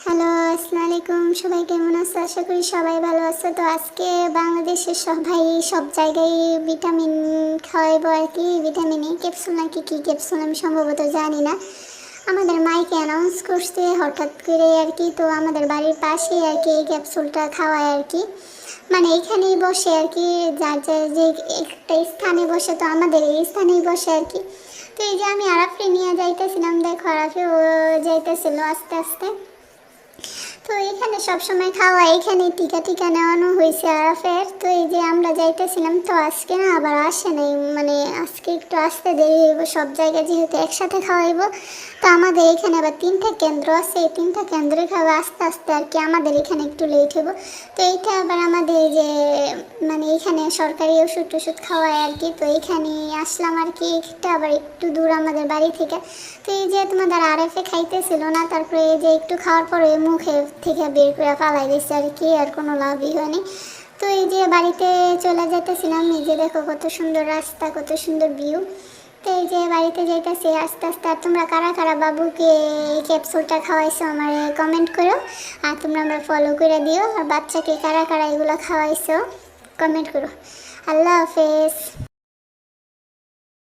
Hello, আসসালামু আলাইকুম। সবাই কেমন আছো? আশা করি সবাই ভালো আছো। তো আজকে বাংলাদেশের সবাই সব জায়গায় ভিটামিন খাওয়াইবো আর কি। ভিটামিন ই ক্যাপসুল নাকি কী ক্যাপসুল আমি সম্ভবত জানি না। আমাদের মাইকে অ্যানাউন্স করছে হঠাৎ করে আর কি। তো আমাদের বাড়ির পাশেই আর কি এই ক্যাপসুলটা খাওয়ায় আর কি। মানে এইখানেই বসে আর কি, যার যার যে একটা স্থানে বসে, তো আমাদের এই স্থানেই বসে আর কি। তো এই যে আমি আরাফকে নিয়ে যাইতেছিলাম, দেখো আরাফে ও যাইতেছিল আস্তে আস্তে। তো এখানে সবসময় খাওয়া, এখানে টিকা টিকা নেওয়ানো হয়েছে আরাফের। তো এই যে আমরা যাইতেছিলাম, তো আজকে না আবার আসে নাই, মানে আজকে একটু আসতে দেরি হইব। সব জায়গায় যেহেতু একসাথে খাওয়াইব, তো আমাদের এখানে আবার 3টা কেন্দ্র আছে, এই 3টা কেন্দ্রে খাওয়া আস্তে আস্তে আর কি। আমাদের এখানে একটু লেট হইব। তো এইটা আবার আমাদের এই যে মানে এখানে সরকারি ওষুধ টষুধ খাওয়ায় আর কি। তো এইখানে আসলাম আর কি, এটা আবার একটু দূর আমাদের বাড়ি থেকে। তো এই যে তোমাদের আরএফে খাইতেছিল না, তারপরে এই যে একটু খাওয়ার পরে মুখে থেকে বের করে ফালাই দিচ্ছে আর কি, আর কোনো লাভই হয়নি। তো এই যে বাড়িতে চলে যেতেছিলাম, এই যে দেখো কত সুন্দর রাস্তা, কত সুন্দর ভিউ। তো এই যে বাড়িতে যাইতেছি আস্তে আস্তে। আর তোমরা কারা কারা বাবুকে এই ক্যাপসুলটা খাওয়াইছো আমার কমেন্ট করো, আর তোমরা আমরা ফলো করে দিও। আর বাচ্চাকে কারা কারা এগুলো খাওয়াইছো কমেন্ট করো। আল্লাহ হাফেজ।